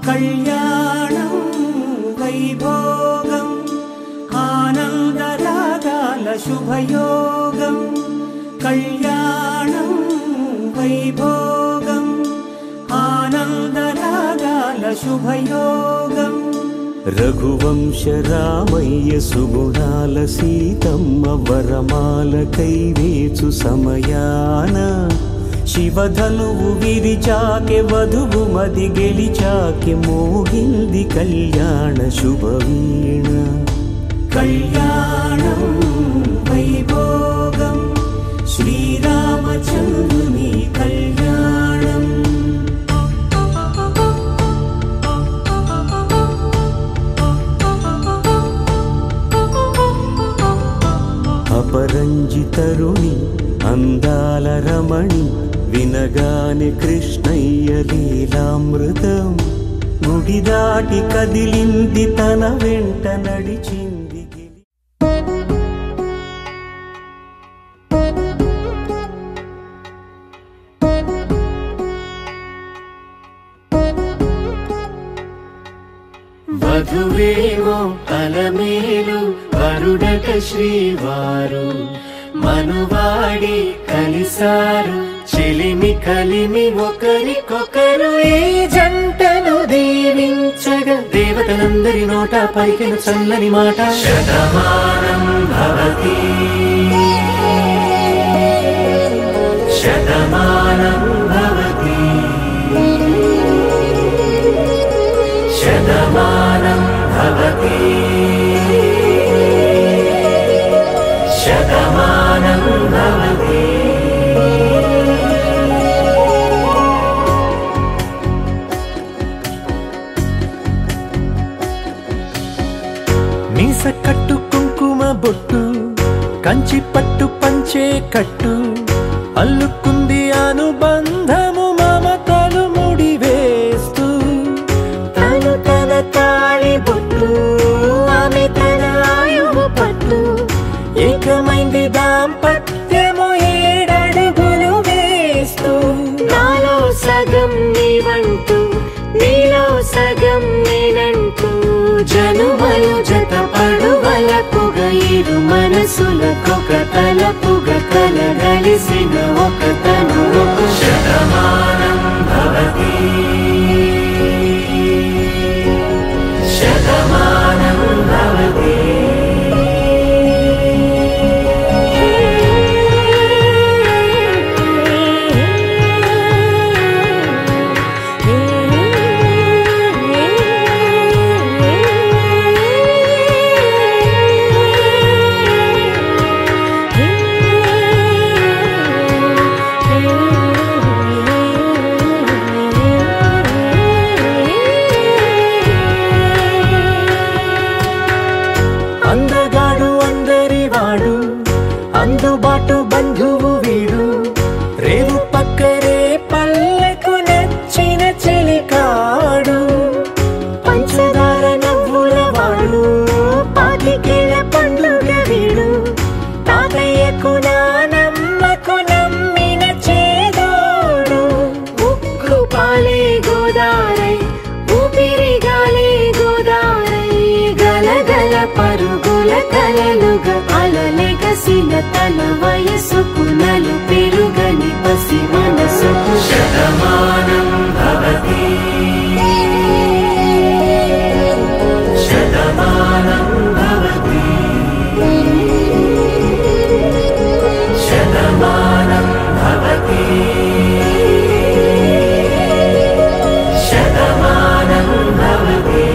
కళ్యాణం వైభోగం ఆనందరాగాల శుభయోగం కళ్యాణం వైభోగం ఆనందరాగాల శుభయోగం రఘువంశ రామయ్య సుగుణాల సీతమ్మ వరమాల కైవేచు సమయాన శివధనువు విరిచాకె వధువు మది గెలిచాకె మోగింది కళ్యాణ శుభవీణ కళ్యాణం వైభోగం శ్రీరామచంద్రుని కళ్యాణం అపరంజి తరుణి అందాల రమణి వినగానే కృష్ణయ్య లీలామృతం గుడి దాటి కదిలింది తన వెంట నడిచింది వధువేమో అలమేలు వరుడట శ్రీవారు మనువాడి కలిసారు చెలిమి కలిమి ఒకరికొకరు ఈ జంటను దీవించగా దేవతలందరి నోట పలికిన చల్లని మాట శతమానం భవతి శతమానం భవతి శతమానం భవతి శతమానం భవతి మీస కట్టు కుంకుమ బొట్టు కంచి పట్టు పంచే కట్టు అల్లుకుంది అనుబంధము మమతలు ముడివేస్తూ తను తన తాళి బొట్టు ఆమె తన ఆయువు పట్టు ఏకమైంది దాంపత్యము 7 అడుగులు వేస్తూ నాలో సగం నీవంటూ నీలో సగం నేనంటూ జనుమలు జత పడువలపుగ ఇరు మనసులకొక తలపుగ కలగలిసిన ఒక తను శతమానం భవతి శతమానం భవతి అందుబాటు బంధువు వీడు రేవు పక్కరే పల్లెకు నచ్చిన చెలికాడు పంచదార నవ్వుల వాడు పాతికేల పండుగ వీడు తాతయ్యకు నానమ్మకు నమ్మిన చేదోడు ఉక్కు పాలే గోదారై ఊపిరి గాలే గోదారై గలగల పరుగుల కలలుగా అలలెగసిన తన వయసుకు నలు పెరుగని పసి మనసుకు శతమానం భవతి శతమానం భవతి శతమానం భవతి శతమానం భవతి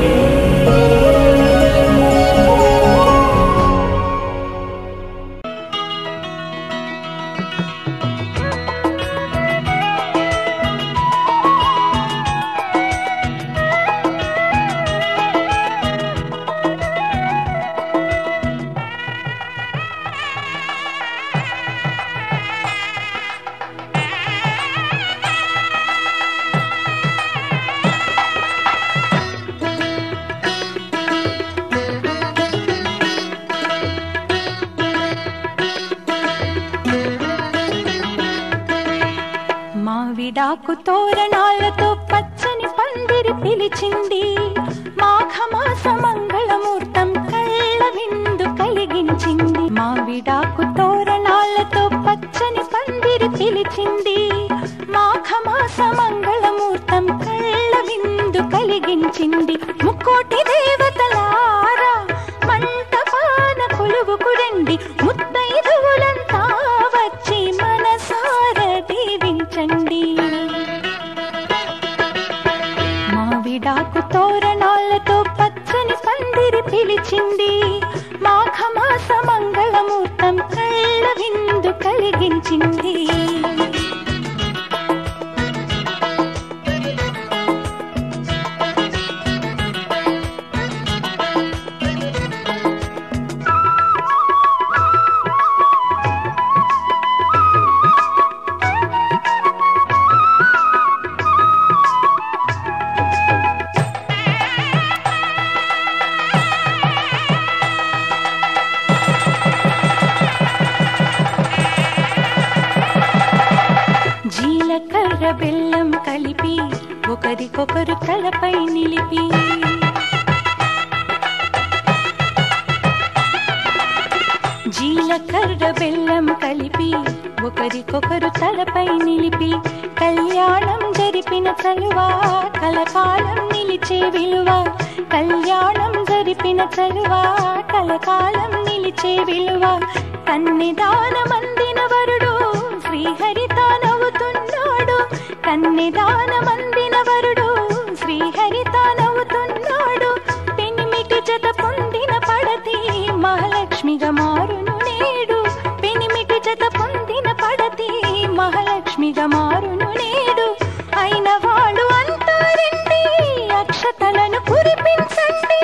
మావిడాకు తోరణాలతో పచ్చని పండు పందిరి పిలిచింది మాఘమాస మంగళమూర్తం కళ్ళ విందు కలిగించింది మావిడాకు తోరణాలతో పచ్చని పందిరి పిలిచింది మాఘమాస మంగళమూర్తం కళ్ళ విందు కలిగించింది ముక్కోటి దేవతలారా మంటపాన కొలువుకురండి ముత్తైదువులంతా వచ్చి మనసార దీవించండి మావిడాకు తోరణాలతో పచ్చని పందిరి పిలిచింది మాఘమాస మంగళమూర్తం కళ్ళ విందు కలిగించింది జీలకర్ర బెల్లం కలిపి ఒకరికొకరు తలపై నిలిపి జీలకర్ర బెల్లం కలిపి ఒకరికొకరు తలపై నిలిపి కళ్యాణం జరిపిన చలువా కలకాలం నిలిచే విలువ కళ్యాణం జరిపిన చలువా కలకాలం నిలిచే విలువ కన్నిదానమందిన వరుడు శ్రీహరి తానవుతున్నాడు కన్నిదానమందిన వరుడు శ్రీహరి తానవుతున్నాడు పెనిమిటి జత పొందిన పడతి మహాలక్ష్మిగా మారును నేడు పెనిమిటి జత పొందిన పడతి మహాలక్ష్మిగా మారును నేడు అయిన వాళ్ళు అంటారండి అక్షతలను కురిపించండి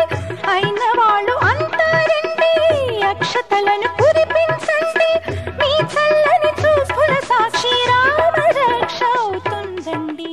అయిన వాళ్ళు అంటారండి అక్షతలను కురిపించండి మీ చల్లని చూపుల సాక్షి రామ రక్ష అవుతుందండి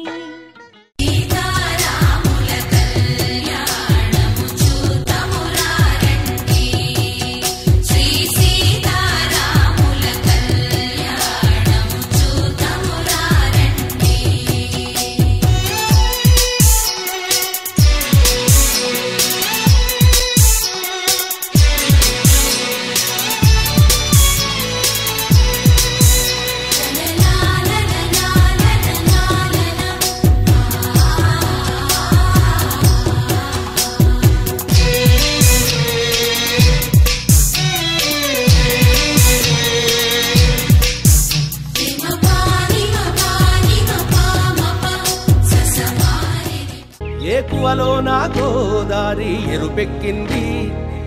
ఏకువలో నా గోదారి ఎరుపెక్కింది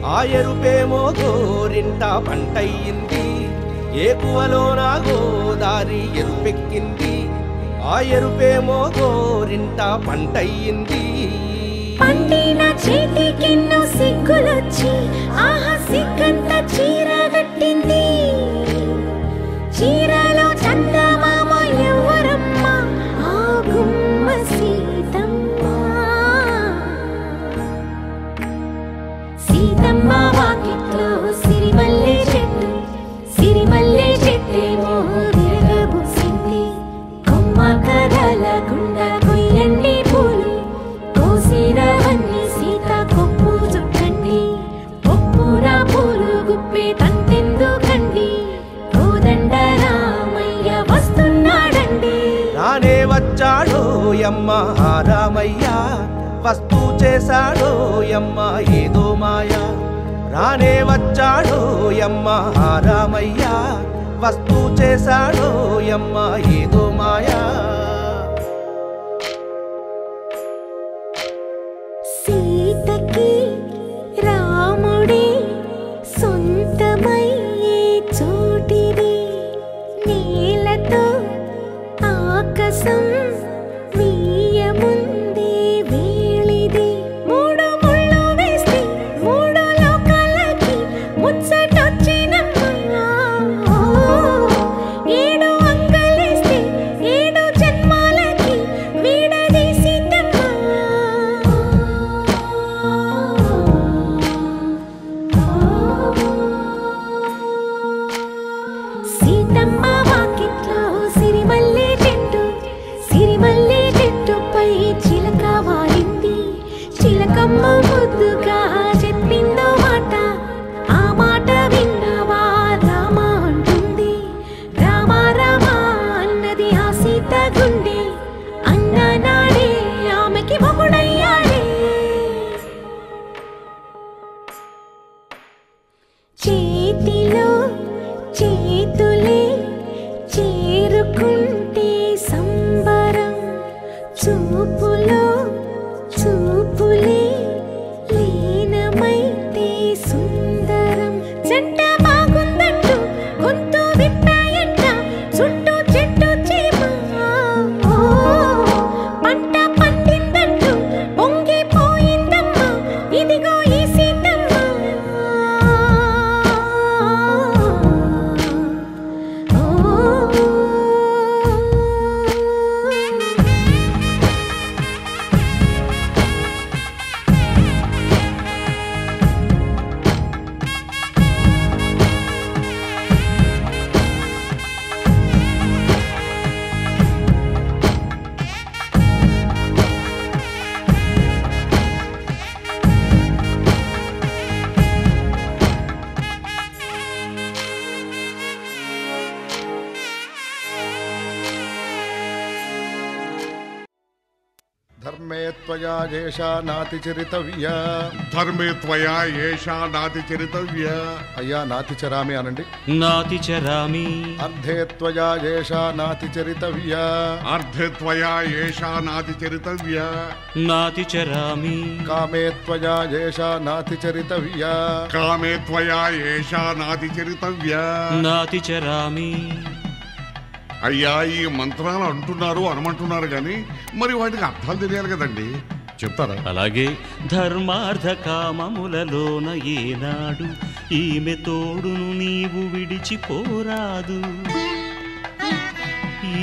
ఆ ఎరుపేమో గోరింట పంటయ్యింది ఏకువలో నా గోదారి ఎరుపెక్కింది ఆ ఎరుపేమో గోరింట పంటయ్యింది పండిన చేతికెన్నో సిగ్గులొచ్చి ఆహా సిగ్గంత చీరగట్టింది చీరలో చందమామ ఎవరమ్మ ఆ గుమ్మ సీతమ్మ సీతమ్మ వాకిట్లో సిరిమల్లె చెట్టేమో తిరగబూసింది కొమ్మ కదల గుండా కొయ్యండి పూలు కోసిరవన్నీ సీత కొప్పు చుట్టండి ఒప్పున పూలు గుప్పే తంతెందుకండి కోదండ రామయ్య వస్తున్నాడండి రానే వచ్చాడో యమ్మ రామయ్య వస్తూ చేశాడో యమ్మ ఏదో మాయ రానే వచ్చాడో యమ్మ రామయ్య వస్తూ చేశాడో యమ్మ ఏదో మాయా సీతకి రాముడే సొంతమయ్యే చోటిది నీలతో ఆకాశం వీయముందే వేళిది మూడు ముళ్ళు వేస్తే మూడు లోకాలకి ముచ్చటొచ్చినమ్మా ఏడు అంగలేస్తే ఏడు జన్మాలకి వీడదీసి సీతమ్మ వాకిట్లో సిరిమల్లె చెట్టుపై చిలక వాలింది అమ్మమ్మ ముద్దుగా చెప్పిందో మాట, ఆ మాట విన్నవా రామ అంటుంది. రామ రామ అన్నది ఆ సీత గుండె, అన్న నాడే ఆమెకి మొగుడయ్యాడే. చేతిలో చేతులే చేరుకుంటే సంబరం, చూపులో చూపులే లీనమైతే సుందరం. జంట బాగుందంటూ గొంతు విప్పాయంట, చుట్టూ చెట్టు చీమ. పంట పండిందంటూ పొంగిపోయిందమ్మా, ఇదిగో ఈ సీతమ్మ. ధర్మే త్వయా ఏషా నాతి చరితవ్యా. ధర్మే త్వయా ఏషా నాతి చరితవ్యా. అయ్యా నాతి చరామి అనండి. నాతి చరామి. అర్ధే త్వయా ఏషా నాతి చరితవ్యా. అర్ధే త్వయా ఏషా నాతి చరితవ్యా. నాతి చరామి. కామే త్వయా ఏషా నాతి చరితవ్యా. కామే త్వయా ఏషా నాతి చరితవ్యా. నాతి చరామి. అయ్యా ఈ మంత్రాలు అంటున్నారు అనమంటున్నారు కానీ మరి వాటికి అర్థాలు తెలియాలి కదండి, చెప్తారా? అలాగే ధర్మార్థ కామములలోన ఏనాడు ఈమె తోడును నీవు విడిచిపోరాదు.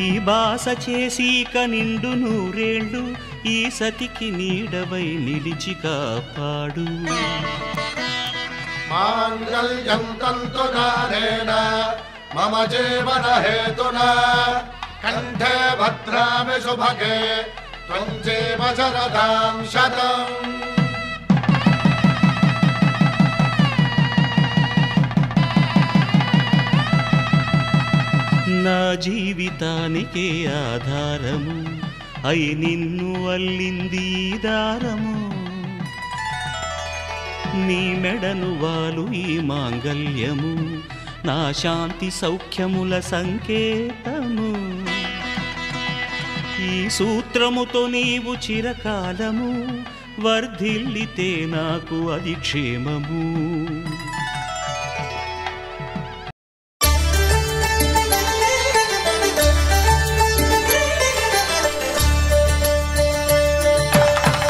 ఈ బాస చేసి కనిండు నూరేళ్ళు ఈ సతికి నీడవై నిలిచి కాపాడు. మాంగళ్యం తంతునానేన మమ జీవన హేతునా కంఠే భద్రామి శుభగే త్వం జీవ శరదాం శతం. నా జీవితానికే ఆధారము అయి నిన్ను అల్లింది దారము. నీ మెడను వాలు ఈ మాంగల్యము నా శాంతి సౌఖ్యముల సంకేతము. ఈ సూత్రముతో నీవు చిరకాలము వర్ధిల్లితే నాకు అది క్షేమము.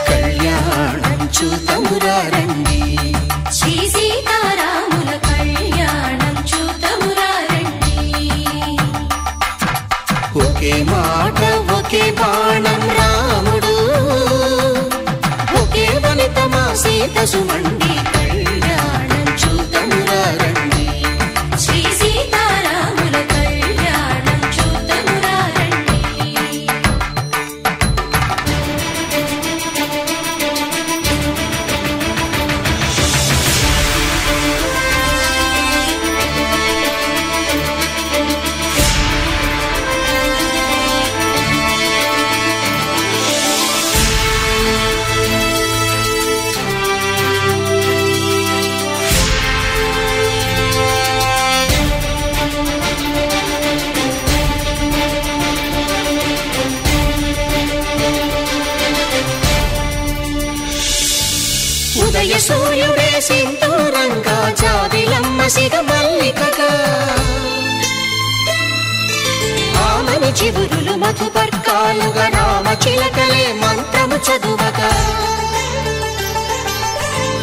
కళ్యాణం చూతమురారండి, శ్రీ సీతారాముల కళ్యాణం చూతమురారండి. ఒకే మాట ఒకే బాణం రాముడు, ఒకే వనిత మా సీత సుమండి. కళ్యాణం చూతమురారండి, శ్రీ సీతారాముల కళ్యాణం చూతమురారండి. ఉదయ సూర్యుడే సింధూరంగా, జాబిలమ్మ సిగ మల్లికగా, ఆమని చివురులు మధుపర్కాలుగా, రామ చిలకలే మంత్రము చదువగా,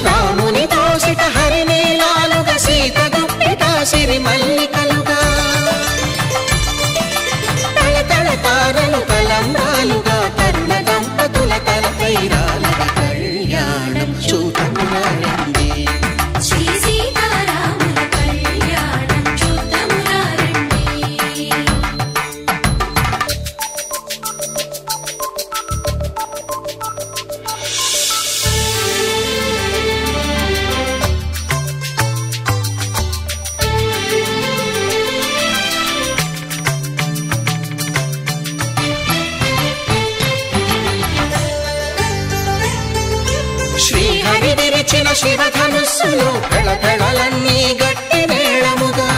రాముని దోసిట హరినీలాలుగా, సీత గుప్పిట సిరి మల్లికలుగా, తళతళ తారలు కలంబ్రాలుగా, తరుణ దంపతుల తలపైరాలుగా. కళ్యాణం చూతమురారండి, శ్రీ సీతారాముల కళ్యాణం చూతమురారండి. శివధనుస్సులో కళకళలన్నీ గట్టి మేళముగా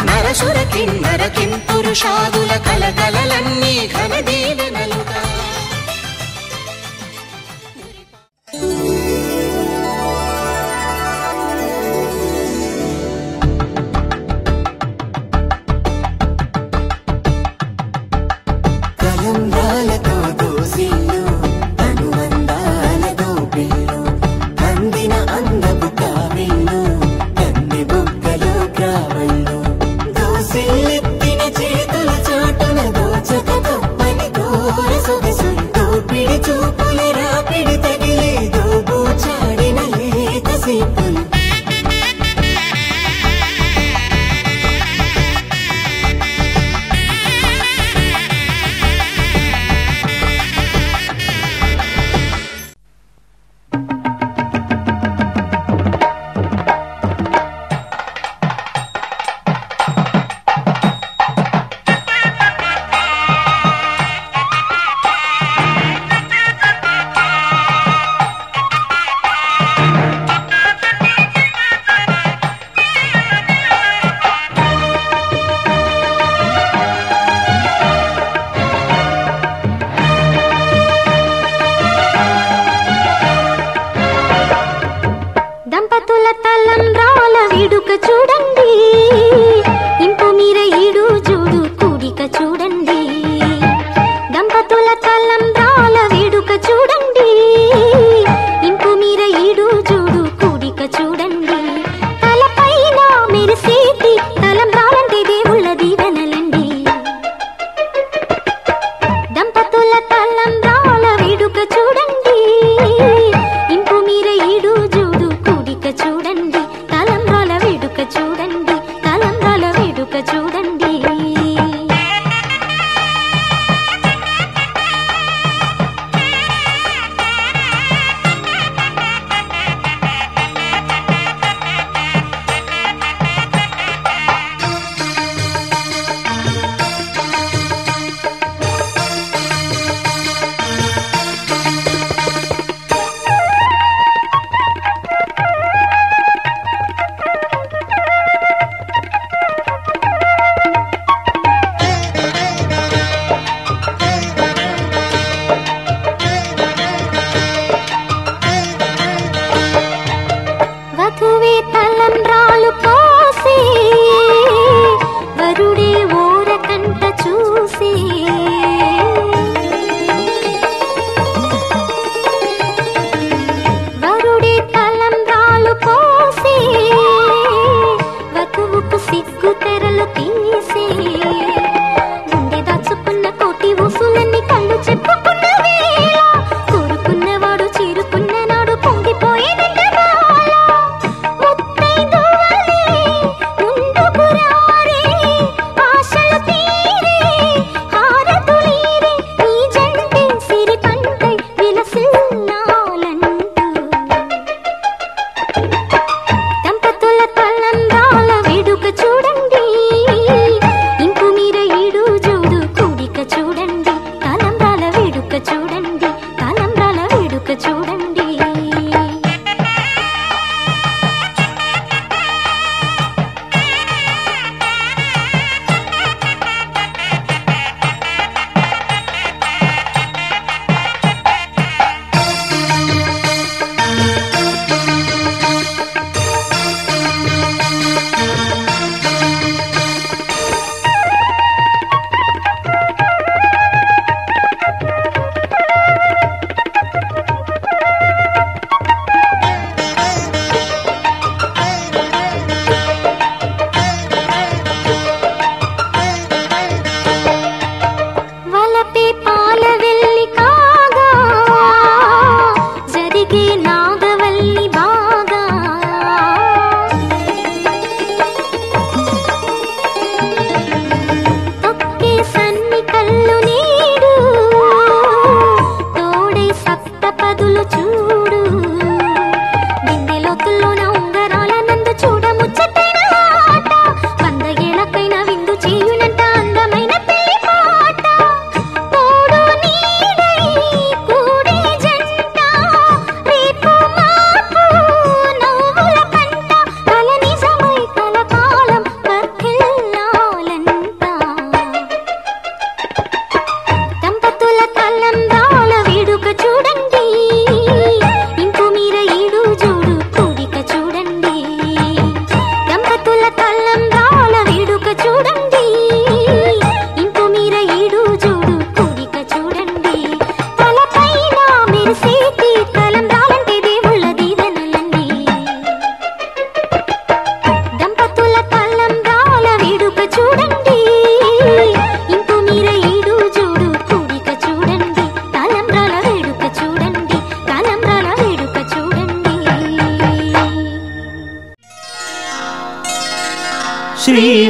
నరసుర కిన్నర కింపురుషాదుల కలకలలన్నీ ఘన దీవెనలుగా కలంబ్రాలతో దోసిళ్ళు అనుబంధాలతో పిల్లు అందిన అందపు కావిళ్ళు కన్ని బుగ్గలో గ్రావళ్ళు దోసిల్లెత్తిన చేతుల చాటున దోచక తప్పని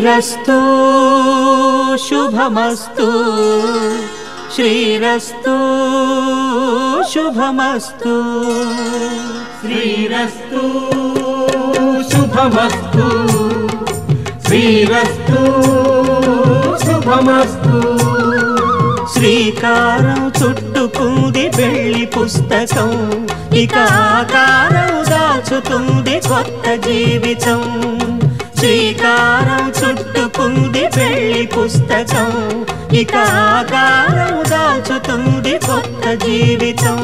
శ్రీరస్తు శుభమస్తు శ్రీరస్తు శుభమస్తు శ్రీరస్తు శుభమస్తు శ్రీరస్తు శుభమస్తు శ్రీకారం చుట్టుకుంది వెళ్లి పుస్తకం ఇక ఆకారం దాచుతుంది కొత్త జీవితం శ్రీకారం చుట్టుకుంది వెళ్లి పుస్తకం ఇక ఆకారం దాచుతుంది కొత్త జీవితం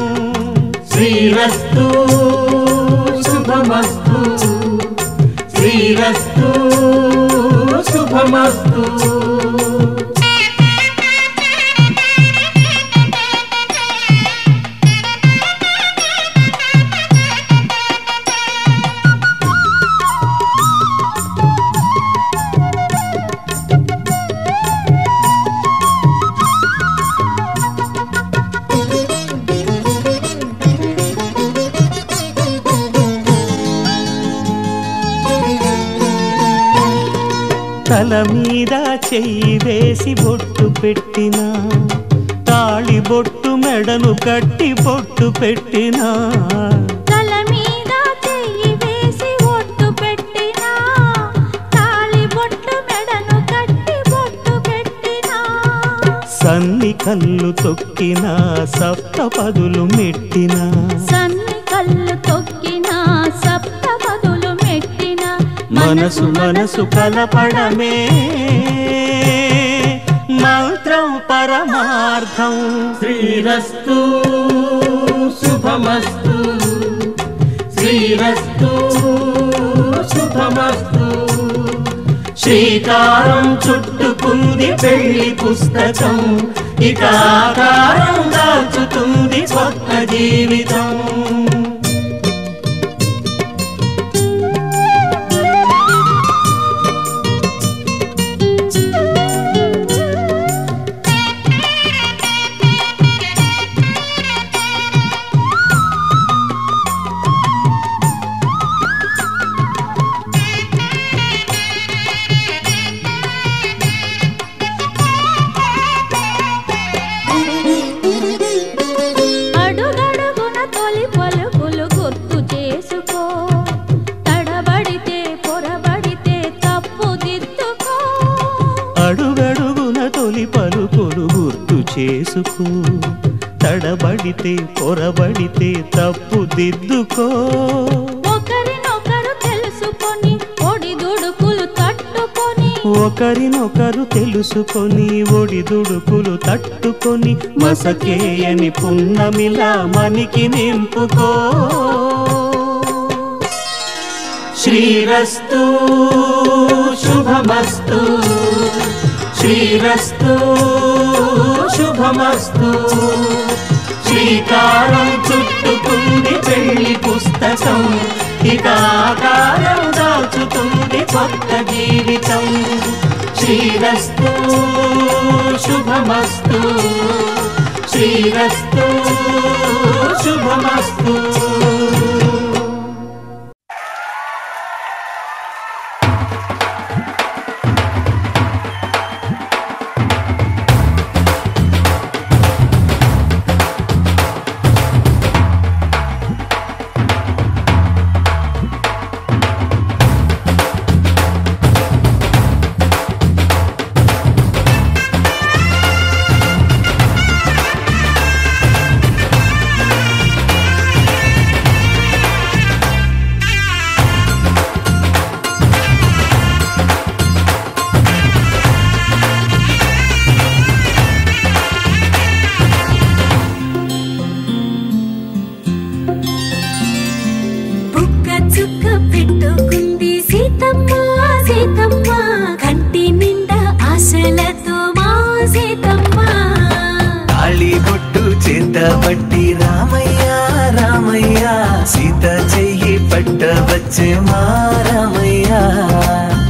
శ్రీరస్తు శుభమస్తు శ్రీరస్తు శుభమస్తు తల మీద చెయ్యి వేసి బొట్టు పెట్టినా తాళి బొట్టు మెడను కట్టి బొట్టు పెట్టినా తల మీద చెయ్యి వేసి బొట్టు పెట్టినా తాళి బొట్టు మెడను కట్టి బొట్టు పెట్టినా సన్ని కళ్ళు తొక్కినా సప్త పదులు మెట్టినా సన్ని కళ్ళు తొక్కినా సప్త పదులు మెట్టినా మనసు మనసు కలపడమే మంత్రం పరమార్థం శ్రీరస్తు శుభమస్తు శ్రీరస్తు శుభమస్తు శ్రీకారం చుట్టుకుంది పెళ్లి పుస్తకం ఇక ఆకారం దాచుతుంది కొత్త జీవితం చేసుకో తడబడితే పొరబడితే తప్పు దిద్దుకో ఒకరినొకరు తెలుసుకొని ఒడిదుడుకులు తట్టుకొని ఒకరినొకరు తెలుసుకొని ఒడిదుడుకులు తట్టుకొని మసకేయని పున్నమిలా మనికి నింపుకో శ్రీరస్తు శుభమస్తు శ్రీరస్తు శుభమస్తు శ్రీకారం చుట్టుకుంది పెళ్లి పుస్తకం ఇక ఆకారం దాచుతుంది కొత్త జీవితం శ్రీరస్తు శుభమస్తు శ్రీరస్తు శుభమస్తు పట్టి రామయ్య రామయ్య సీత చెయ్యి పట్టవచ్చే మా రామయ్య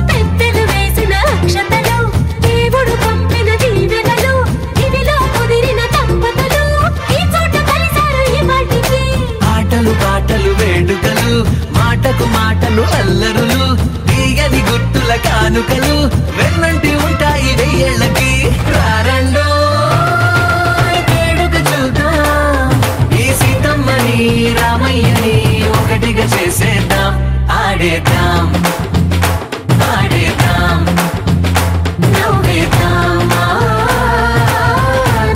పెద్దలు వేసిన అక్షతలు దేవుడు పంపిన దీవెనలు ఇవిలో కుదిరిన దంపతులు ఈ చోట కలిసారు ఈ వాటికి ఆటలు పాటలు వేడుకలు మాటకు మాటలు అల్లరులు తీయని గుట్టుల కానుకలు వెన్నంటి ఉంటాయి వెయ్యేళ్ళకి రారండో వేడుక చూద్దాం ఈ సీతమ్మని రామయ్యని ఒకటిగా చేసేద్దాం ఆడేద్దాం ఆడేద్దాం నవ్వేద్దాం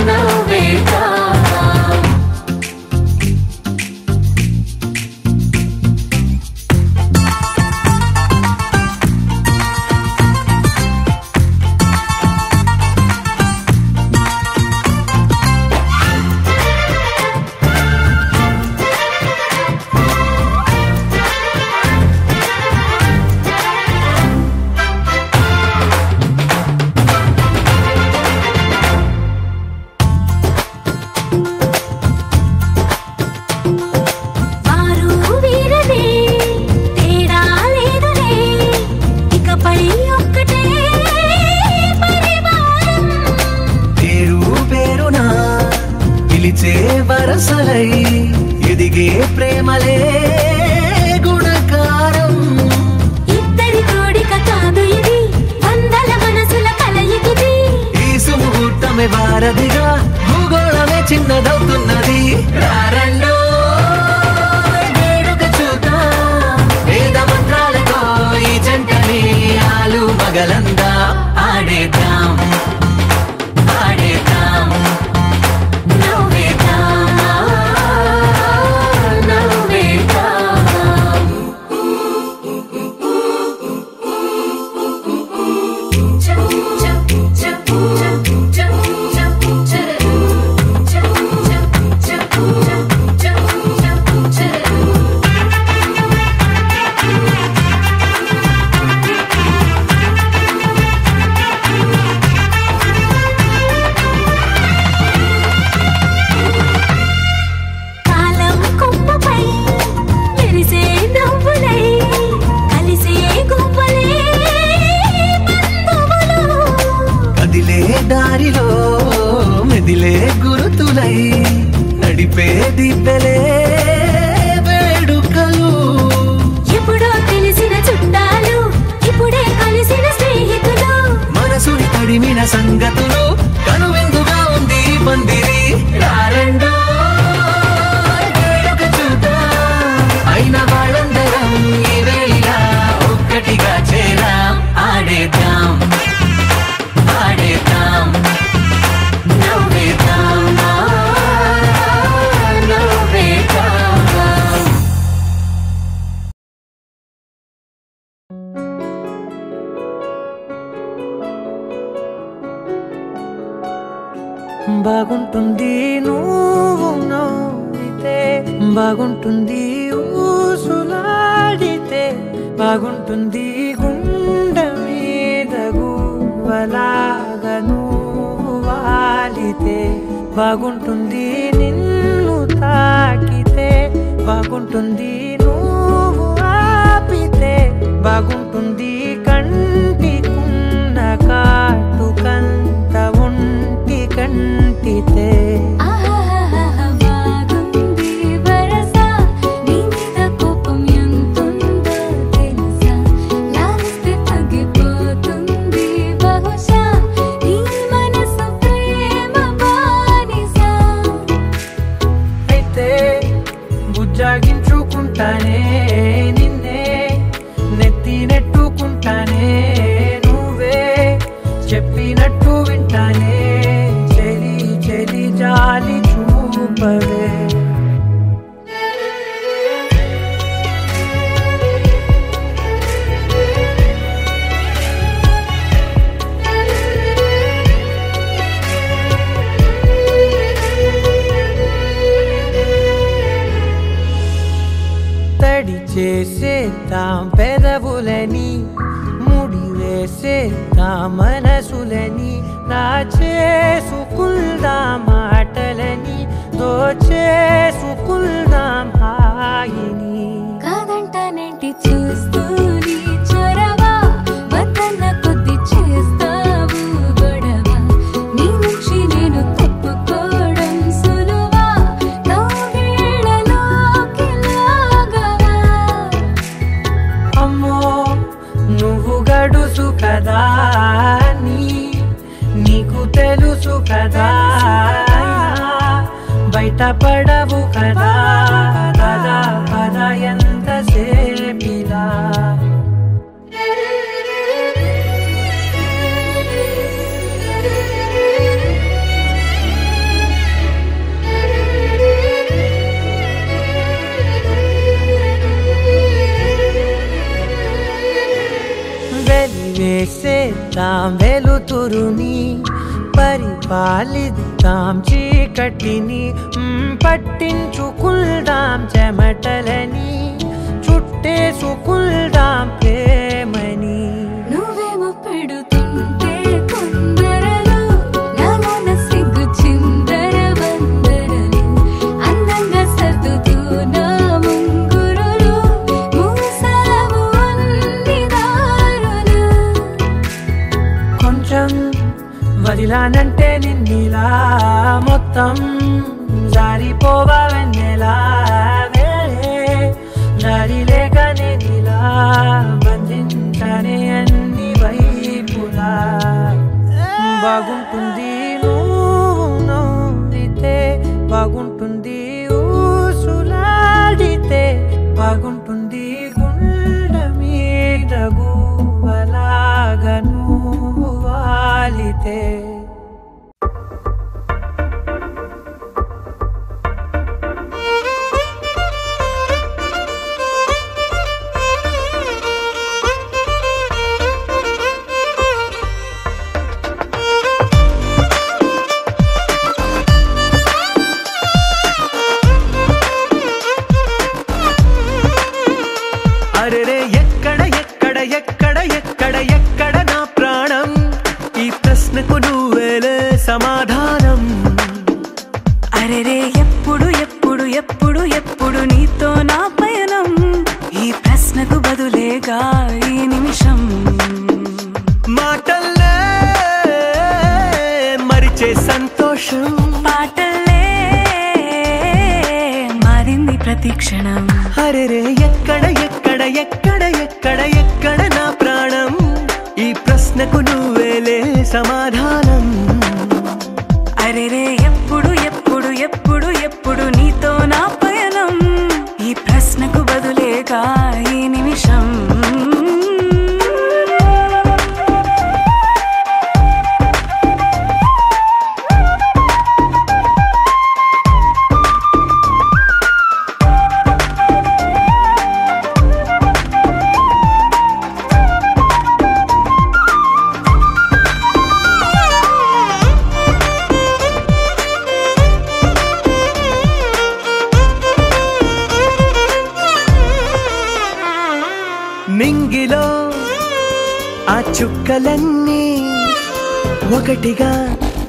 నవ్వేద్దాం వరసలై ఎదిగే ప్రేమలే గుణకారం ఇద్దరి కోడిక కాదు ఇది వందల మనసుల కలయికిది ఈ సుముహూర్తమే వారధిగా భూగోళమే చిన్నదవుతున్నది రారండో వేడుక చూద్దాం వేద మంత్రాలతో ఈ జంటని ఆలు మగలందా ఆడేద్దాం ఆడేద్దాం దారిలో మెదిలే గురుతులై నడిపే దివ్వెలే వేడుకలు ఎప్పుడో తెలిసిన చుట్టాలు ఇప్పుడే కలిసిన స్నేహితులు మనసుని తడిమిన సంగతులు కనువిందుగా ఉంది పందిరి రారండో వేడుక చూద్దాం అయిన వాళ్ళందరం ఈ వేళ ఒక్కటిగా చేరాం ఆడేద్దాం ఆడేద్దాం నవ్వేద్దాం నవ్వేద్దాం బాగుంటుంది నువ్వు నవ్వితే బాగుంటుంది ఊసులాడితే బాగుంటుంది గుండె మీద గువ్వలాగా నువ్వు వాలితే బాగుంటుంది నిన్ను తాకితే బాగుంటుంది నువ్వు ఆపితే బాగుంటుంది కంటికున్న కాటుకంత ఒంటి కంటితే బాగుంది వరస నీ మీద కోపం ఎంతుందో తెలుసా లాలిస్తే తగ్గిపోతుంది బహుశా నీ మనసు ప్రేమ బానిసా అయితే బుజ్జాగించుకుంటానే నిన్నే నెత్తి నెట్టుకుంటానే నువ్వే చెప్పినట్టు వింటానే చెలి చెలి జాలి చూపవే తడి చేసేద్దాం పెదవులని ముడి వేసేద్దాం మనసులని నా చేసుకుందాం మాటలని దోచేసుకుందాం హాయిని కాదంటానేంటి చూస్తూ నీ చొరవ వద్దన్న కొద్ది చేస్తావు గొడవ నీ నుంచి నేను తప్పుకోవడం సులువా నవ్వేళ్ళలోకి లాగవా అమ్మో నువ్వు గడుసు కదా పడవు కదా పద పద ఎంతసేపిలా వెలివేసేద్దాం వెలుతురుని పరిపాలిద్దాం చీకటిని పట్టించుకుందాం చెమటలని చుట్టేసుకుందాం ప్రేమని నువ్వేమో పెడుతుంటే కొందరలు నాలోన సిగ్గు చిందర వందరలు అందంగా సర్దుతూ నా ముంగురులు మూసావు అన్ని దారులు కొంచెం వదిలానంటే నిన్నిలా మొత్తం జారిపోవా వెన్నెలా దారి లేక నేనిలా బంధించనే అన్ని వైపులా బాగుంటుంది నువ్వు నవ్వితే బాగుంటుంది ఊసులాడితే బాగుంటుంది గుండె మీద గువ్వలాగా నువ్వు వాలితే ఎక్కడ నా ప్రాణం ఈ ప్రశ్నకు నువ్వేలే సమాధానం అరెరే ఎప్పుడు ఎప్పుడు ఎప్పుడు ఎప్పుడు నీతో నా పయనం ఈ ప్రశ్నకు బదులేగా ఈ నిమిషం మాటల్లే మరిచే సంతోషం పాటల్లే మారింది ప్రతి క్షణం అరెరే ఎక్కడ ఎక్కడ ఎక్కడ ఎక్కడ ఎక్కడ నా ప్రాణం ఈ ప్రశ్నకు నువ్వేలే సమాధానం అరెరే ఎప్పుడు ఎప్పుడు ఎప్పుడు ఎప్పుడు నీతో నా పయనం ఈ ప్రశ్నకు బదులేగా ఈ నిమిషం నింగిలో ఆ చుక్కలన్నీ ఒకటిగా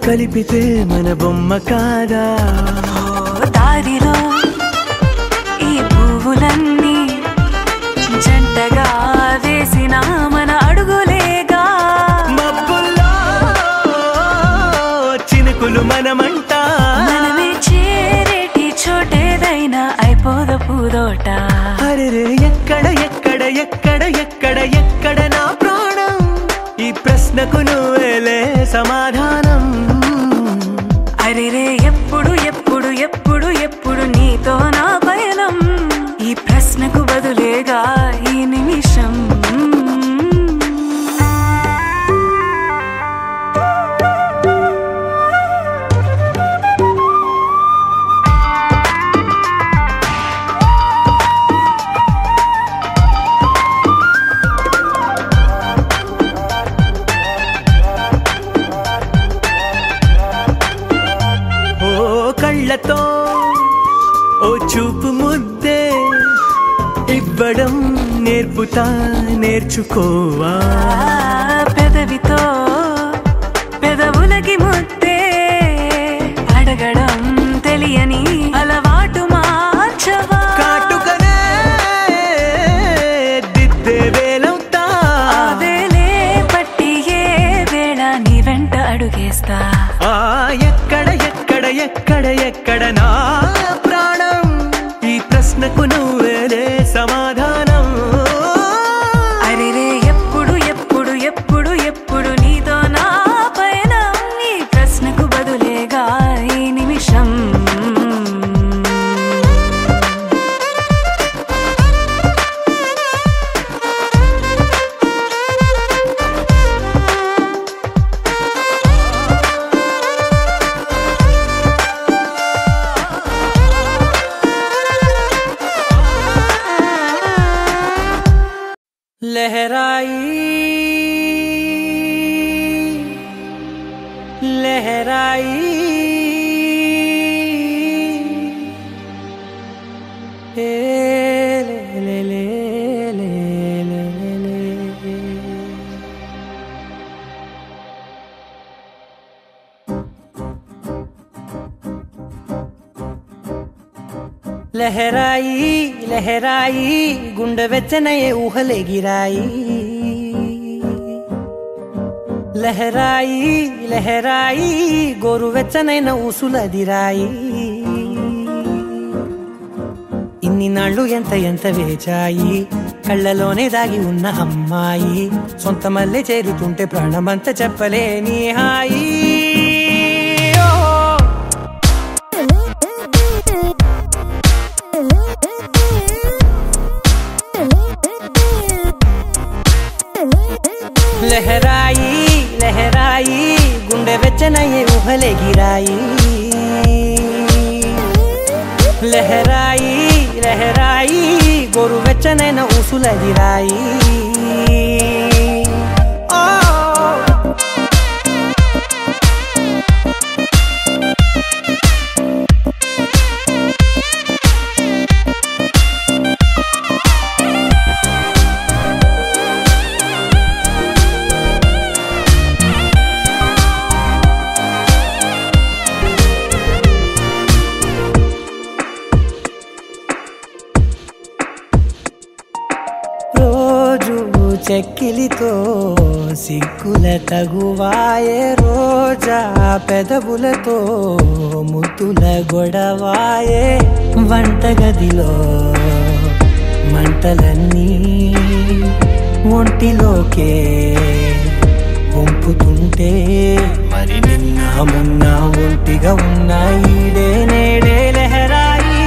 కలిపితే మన బొమ్మ కాదా దారిలో ఈ పువ్వులన్నీ జంటగా వేసిన మన అడుగులేగా మబ్బుల్లో చినుకులు మనమంట మనమే చేరేటి చోటేదైనా అయిపోద పూదోట అరెరే ఎక్కడ ఎక్కడ ఎక్కడ ఎక్కడ ఎక్కడ నా ప్రాణం ఈ ప్రశ్నకు నువ్వేలే సమాధానం అరెరే ఎప్పుడు ఎప్పుడు ఎప్పుడు ఎప్పుడు నీతో నా పయనం ఈ ప్రశ్నకు బదులేగా ఈ నిమిషం కళ్ళతో ఓ చూపు ముద్దే ఇవ్వడం నేర్పుతా నేర్చుకోవా పెదవితో పెదవులకి ముద్దే అడగడం తెలియని అలవాటు మార్చవా కాటుకనే దిద్దే వేలవుతా వేలే పట్టి ఏ వేళ నీ వెంట అడుగేస్తా ఎక్కడ ఎక్కడ ఎక్కడ ఎక్కడ నా ప్రాణం ఈ ప్రశ్నకు నువ్వేలే సమాధానం అరెరే ఎప్పుడు ఎప్పుడు ఎప్పుడు ఎప్పుడు నీతో నా పయనం ఈ ప్రశ్నకు బదులేగా ఈ నిమిషం लहराई लहराई ले ले ले ले ले ले लहराई लहराई गुंड వెచ్చనయే ఊహలే గిరాయి లహరాయి లహరాయి గోరు వెచ్చనైన ఊసులదిరాయి ఇన్ని నాళ్ళు ఎంత ఎంత వేచాయి కళ్ళలోనే దాగి ఉన్న అమ్మాయి సొంత మల్లె చేరుతుంటే ప్రాణమంత చెప్పలేని హాయి लहराई लहराई गुंडे వెచ్చనయే ఊహలే గిరాయి లహరాయి లహరాయి గోరు వెచ్చనైన ఊసులదిరాయి చెక్కిలితో సిగ్గుల తగువాయే రోజా పెదవులతో ముద్దుల గొడవాయే వంటగదిలో మంటలన్నీ ఒంటిలోకే వంపుతుంటే మరి నిన్న మొన్న ఒంటిగా ఉన్న ఈడే నేడే లహరాయి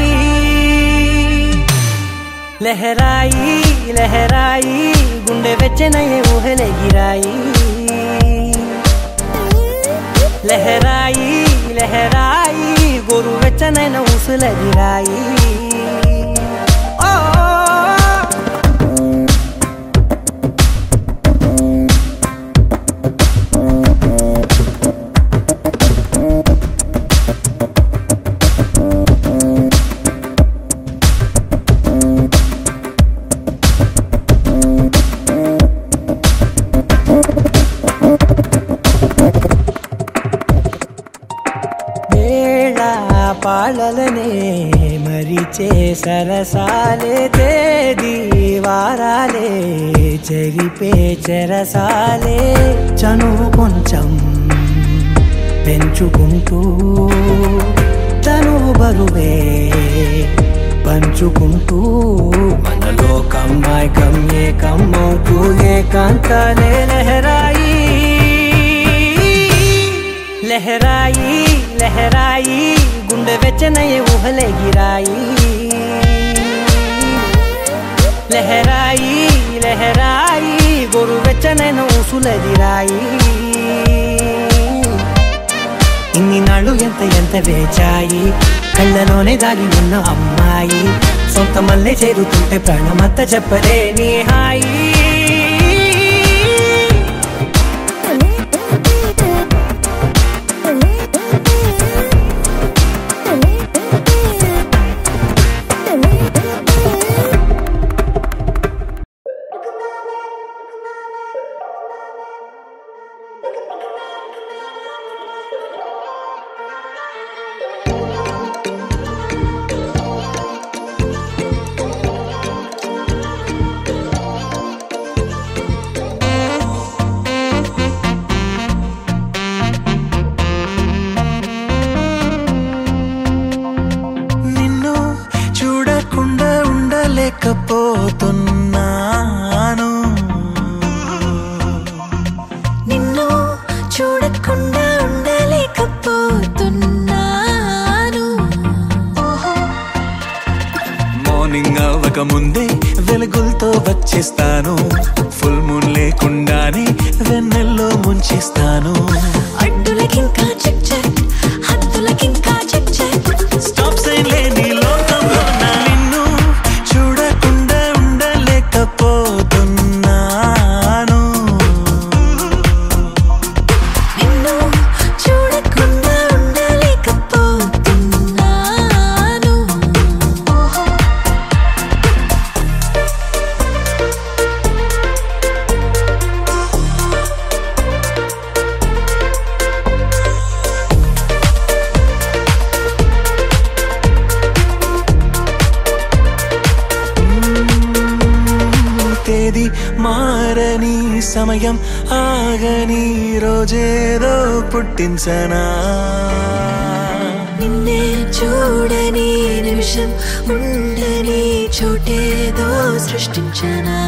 లహరాయి లహరాయి గుండె వెచ్చనయే ఊహలే గిరాయి లహరాయి లహరాయి గోరు వెచ్చనైన ఊసులదిరాయి పాలలనే మరిచే సరసాలే తేదీ వారాలే చెరిపే చెరసాలే చనువు కొంచెం పెంచుకుంటూ తనువు బరువే పంచుకుంటూ మనలో కమ్మాయి కమ్మే కమ్మవుతూ ఏకాంతాలే లహరాయి లహరాయి లహరాయి గుండె వెచ్చనయే ఊహలే గిరాయి లహరాయి లహరాయి గోరు వెచ్చనైన ఊసులదిరాయి ఇన్ని నాళ్ళు ఎంత ఎంత వేచాయి కళ్ళలోనే దాగి ఉన్న అమ్మాయి సొంత మల్లె చేరుతుంటే ప్రాణమంత చెప్పలేని హాయి పోతున్నాను నిన్ను చూడకుండా ఉండలేకపోతున్నాను మార్నింగ్ అవ్వక ముందే వెలుగులతో వచ్చేస్తాను ఫుల్ మూన్ లేకుండానే వెన్నెల్లో ముంచేస్తాను అడ్డులకింకా చెక్ చెక్ హద్దులకింకా చెక్ చెక్ స్టాప్ సైన్ లేని లోకంలో నిన్ను చూడకుండా ఉండలేకపోతున్నా సమయం ఆగని రోజేదో పుట్టించనా నిన్నే చూడని నిమిషం ఉండని చోటేదో సృష్టించనా